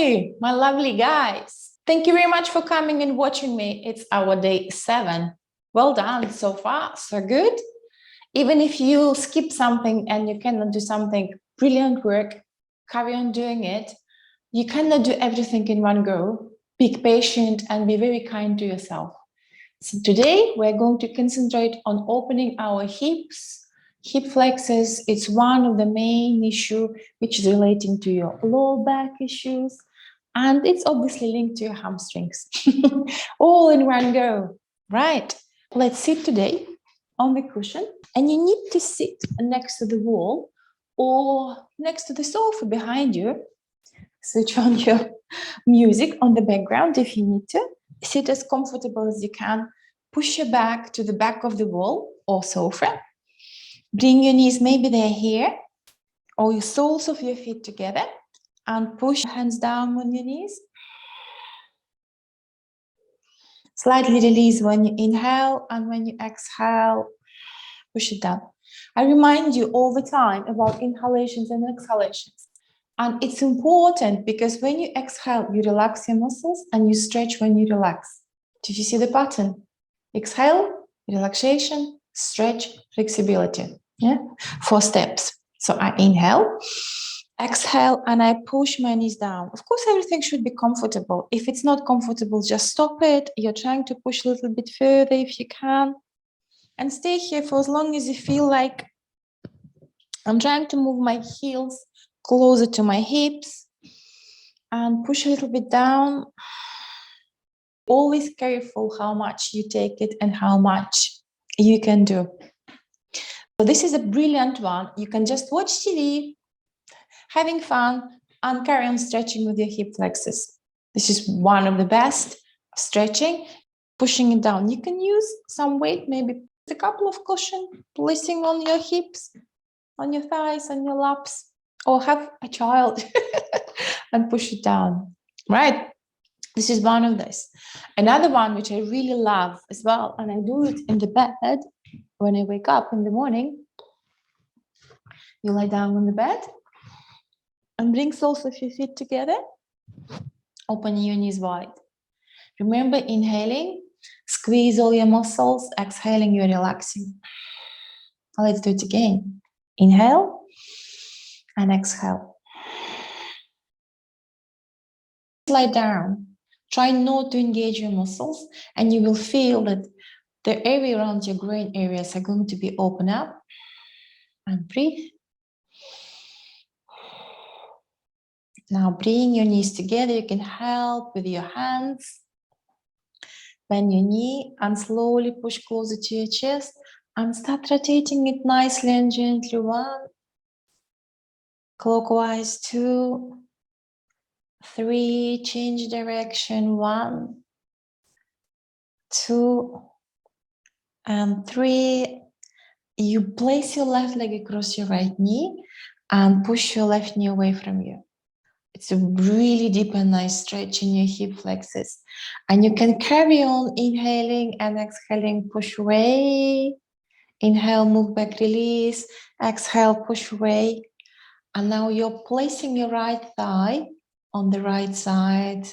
you, my lovely guys? Thank you very much for coming and watching me. It's our day 7. Well done so far, so good. Even if you skip something and you cannot do something, brilliant work, carry on doing it. You cannot do everything in one go. Be patient and be very kind to yourself. So today we're going to concentrate on opening our hips, hip flexors. It's one of the main issues which is relating to your lower back issues, and it's obviously linked to your hamstrings. All in one go, right? Let's sit today on the cushion, and you need to sit next to the wall or next to the sofa behind you. Switch on your music on the background if you need to. Sit as comfortable as you can. Push your back to the back of the wall or sofa. Bring your knees, maybe they're here, or your soles of your feet together, and push your hands down on your knees. Slightly release when you inhale, and when you exhale, push it down. I remind you all the time about inhalations and exhalations. And it's important because when you exhale, you relax your muscles and you stretch when you relax. Did you see the pattern? Exhale, relaxation, stretch, flexibility. Yeah, 4 steps. So I inhale, exhale, and I push my knees down. Of course, everything should be comfortable. If it's not comfortable, just stop it. You're trying to push a little bit further if you can. And stay here for as long as you feel like I'm trying to move my heels closer to my hips and push a little bit down. Always careful how much you take it and how much you can do. So this is a brilliant one. You can just watch TV, having fun, and carry on stretching with your hip flexors. This is one of the best stretching, pushing it down. You can use some weight, maybe a couple of cushion, placing on your hips, on your thighs, on your laps, or have a child and push it down, right? This is one of those. Another one which I really love as well, and I do it in the bed when I wake up in the morning. You lie down on the bed and bring soles of your feet together. Open your knees wide. Remember, inhaling, squeeze all your muscles. Exhaling, you're relaxing. Let's do it again. Inhale and exhale. Lie down. Try not to engage your muscles, and you will feel that the area around your groin areas are going to be open up. And breathe. Now bring your knees together. You can help with your hands. Bend your knee and slowly push closer to your chest and start rotating it nicely and gently. 1, clockwise, 2, 3, change direction. 1, 2, and 3. You place your left leg across your right knee and push your left knee away from you. It's a really deep and nice stretch in your hip flexors. And you can carry on inhaling and exhaling, push away. Inhale, move back, release. Exhale, push away. And now you're placing your right thigh on the right side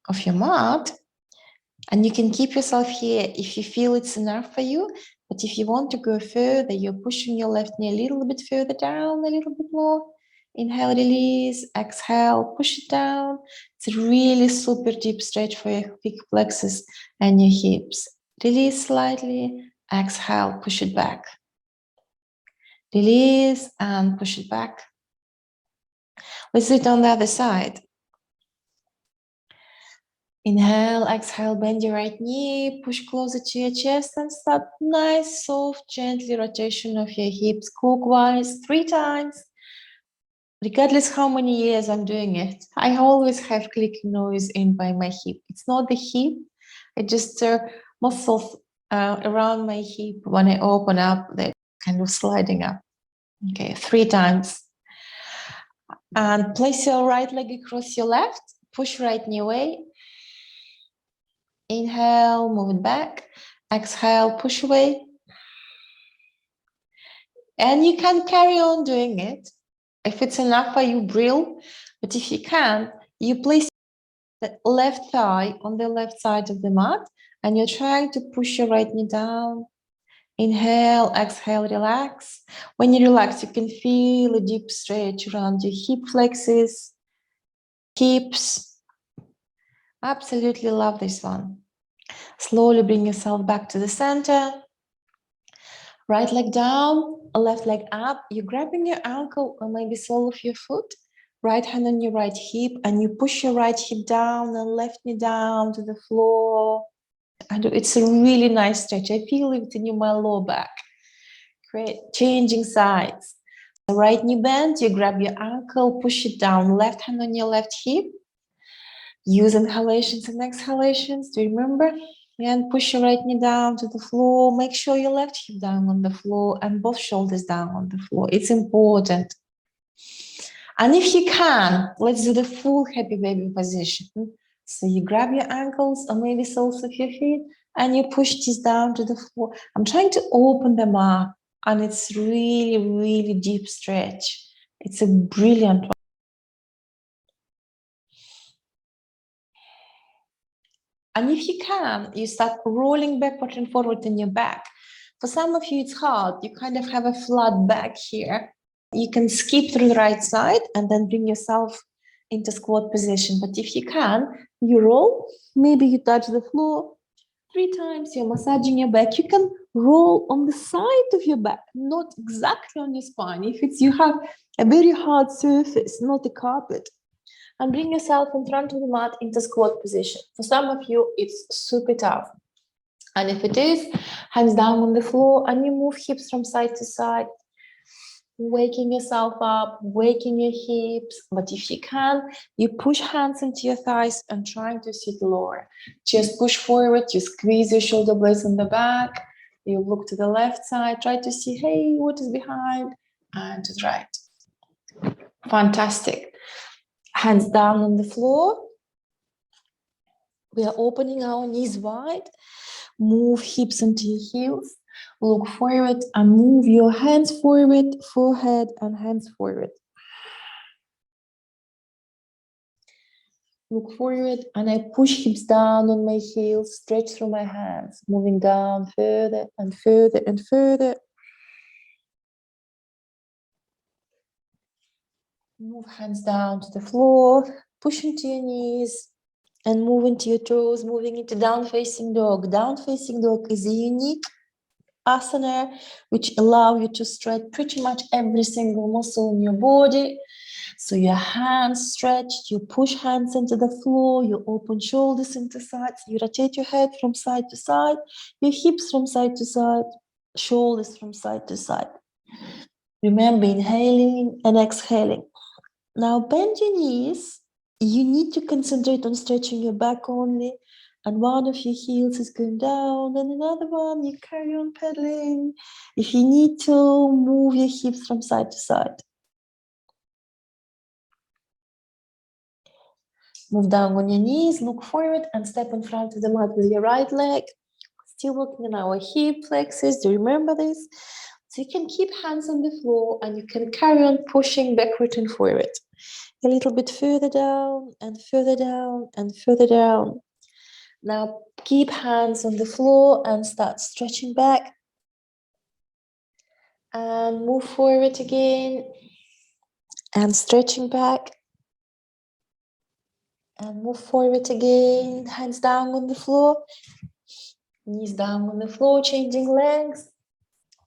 of your mat. And you can keep yourself here if you feel it's enough for you. But if you want to go further, you're pushing your left knee a little bit further down, a little bit more. Inhale, release, exhale, push it down. It's a really super deep stretch for your hip flexors and your hips. Release slightly, exhale, push it back. Release and push it back. Let's do it on the other side. Inhale, exhale, bend your right knee, push closer to your chest and start nice, soft, gently rotation of your hips clockwise 3 times. Regardless how many years I'm doing it, I always have clicking noise in by my hip. It's not the hip, it's just muscles around my hip. When I open up, they're kind of sliding up. Okay, 3 times. And place your right leg across your left, push right knee away. Inhale, move it back. Exhale, push away. And you can carry on doing it. If it's enough for you, brilliant. But if you can't, You place the left thigh on the left side of the mat, and you're trying to push your right knee down. Inhale, exhale, relax. When you relax, you can feel a deep stretch around your hip flexors, hips. Absolutely love this one. Slowly bring yourself back to the center. Right leg down, left leg up. You're grabbing your ankle or maybe sole of your foot. Right hand on your right hip, and you push your right hip down and left knee down to the floor. And it's a really nice stretch. I feel it in my lower back. Great. Changing sides. The right knee bend, you grab your ankle, push it down. Left hand on your left hip. Use inhalations and exhalations. Do you remember? And push your right knee down to the floor. Make sure your left hip down on the floor and both shoulders down on the floor. It's important. And if you can, let's do the full happy baby position. So you grab your ankles or maybe soles of your feet and you push this down to the floor. I'm trying to open them up, and it's really, really deep stretch. It's a brilliant one. And if you can, you start rolling backward and forward in your back. For some of you, it's hard. You kind of have a flat back here. You can skip through the right side and then bring yourself into squat position. But if you can, you roll. Maybe you touch the floor 3 times. You're massaging your back. You can roll on the side of your back, not exactly on your spine. If it's you have a very hard surface, not a carpet. And bring yourself in front of the mat into squat position. For some of you, it's super tough. And if it is, hands down on the floor, and you move hips from side to side, waking yourself up, waking your hips. But if you can, you push hands into your thighs and trying to sit lower. Just push forward, you squeeze your shoulder blades on the back, you look to the left side, try to see, hey, what is behind, and to the right. Fantastic. Hands down on the floor. We are opening our knees wide. Move hips into your heels. Look forward and move your hands forward, forehead and hands forward. Look forward and I push hips down on my heels, stretch through my hands, moving down further and further and further. Move hands down to the floor, push into your knees and move into your toes, moving into down facing dog. Down facing dog is a unique asana which allow you to stretch pretty much every single muscle in your body. So your hands stretched, you push hands into the floor, you open shoulders into sides, you rotate your head from side to side, your hips from side to side, shoulders from side to side. Remember, inhaling and exhaling. Now bend your knees. You need to concentrate on stretching your back only. And one of your heels is going down, and another one, you carry on pedaling. If you need to, move your hips from side to side. Move down on your knees, look forward, and step in front of the mat with your right leg. Still working on our hip flexors. Do you remember this? So you can keep hands on the floor, and you can carry on pushing backward and forward. A little bit further down, and further down, and further down. Now keep hands on the floor and start stretching back. And move forward again. And stretching back. And move forward again. Hands down on the floor. Knees down on the floor, changing legs.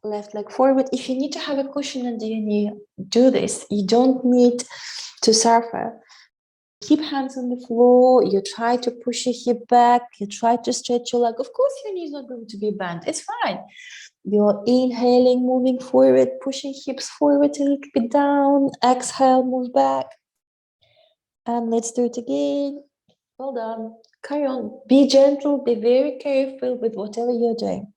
Left leg forward. If you need to have a cushion under your knee, do this. You don't need to suffer. Keep hands on the floor. You try to push your hip back. You try to stretch your leg. Of course, your knee is not going to be bent. It's fine. You're inhaling, moving forward, pushing hips forward a little bit down. Exhale, move back. And let's do it again. Well done. Carry on. Be gentle. Be very careful with whatever you're doing.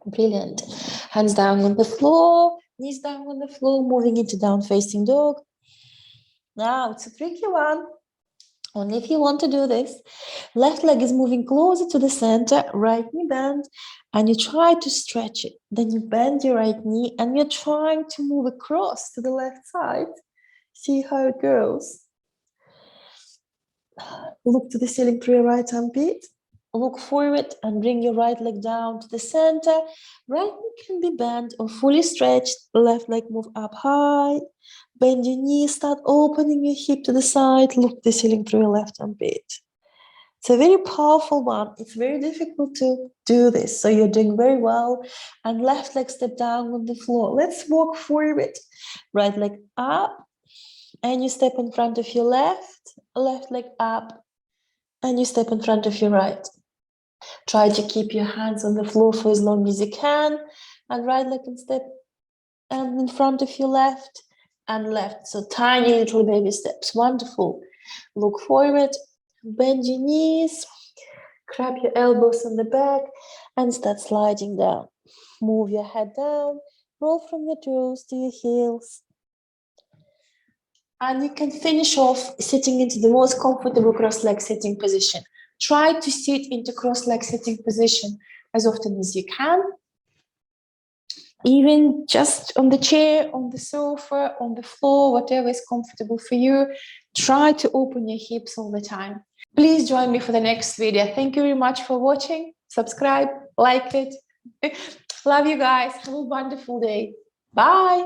Brilliant. Hands down on the floor. Knees down on the floor. Moving into down facing dog. Now, it's a tricky one. Only if you want to do this. Left leg is moving closer to the center, right knee bend, and you try to stretch it. Then you bend your right knee and you're trying to move across to the left side. See how it goes. Look to the ceiling through your right armpit. Look forward and bring your right leg down to the center. Right leg can be bent or fully stretched. Left leg move up high. Bend your knees, start opening your hip to the side. Look the ceiling through your left armpit. It's a very powerful one. It's very difficult to do this. So you're doing very well. And left leg step down on the floor. Let's walk forward. Right leg up. And you step in front of your left leg up. And you step in front of your right. Try to keep your hands on the floor for as long as you can. And right leg can step and in front of your left and left. So tiny little baby steps. Wonderful. Look forward. Bend your knees. Grab your elbows on the back and start sliding down. Move your head down. Roll from your toes to your heels. And you can finish off sitting into the most comfortable cross-leg sitting position. Try to sit into cross-leg sitting position as often as you can. Even just on the chair, on the sofa, on the floor, whatever is comfortable for you. Try to open your hips all the time. Please join me for the next video. Thank you very much for watching. Subscribe, like it. Love you guys. Have a wonderful day. Bye.